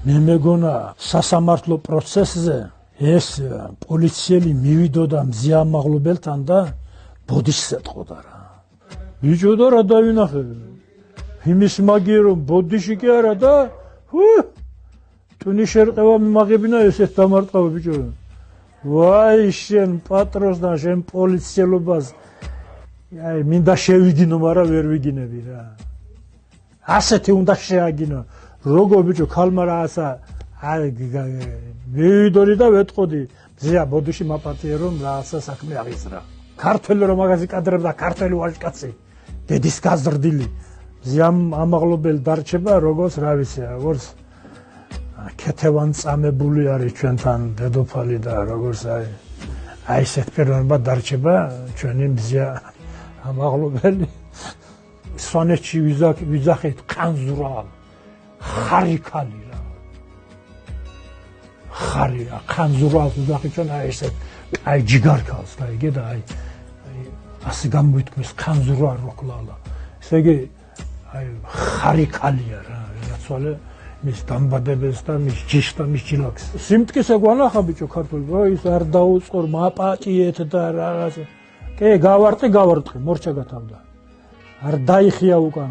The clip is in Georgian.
მე მეგონა სასამართლო პროცესზე ეს პოლიციელი მივიდოდა მზიამაღლობელთან და ბოდიშს ეტყოდა რა. ბიჭო და რა დავინახე? იმის მაგიერ რომ ბოდიში კი არა და ტუნი შერყევა მიმაღებინა ესეთ დამარტყავა ბიჭო. ვაი შენ პატრონს და შენ პოლიციელობას აი მინდა შევიგინო, მაგრამ ვერ ვიგინები რა. ასეთი უნდა შეაგინო. როგორ ბიჭო ქალმა რა ასა აი მივიდოდი და ვეტყოდი მზია ბოდიში მაპატიე რომ რა ასა საქმე აღიზრა. ქართველი რომ მაგაზი კადრებდა ქართველი ვაჟკაცი დედის გაზრდილი მზიამ ამაღლობელი დარჩება როგორც რა ვიცი როგორც ქეთევან წამებული არის ჩვენთან დედოფალი და როგორც აი ესეთ პიროვნება დარჩება ჩვენი მზია ამაღლობელი სვანეთში ვიზახეთ ყანზურა ხარიქალი რა ხარია ყანზურას ვიზახეთ ჩვენ აი ესეთ აი ჯიგარქალს და იგე და აი ასე გამოითქმის ყანზურა როკლალა ესე იგი აი ხარიქალია რა რაცვალე მის დამბადებელს და მის ჯიშს და მის ჯილაკს სიმტკიცე გვანახა ბიჭო ქართველო ის არ დაუწყორ მაპატიეთ და რაღაცა კი გავარტყი მორჩა გათავდა არ დაიხია უკან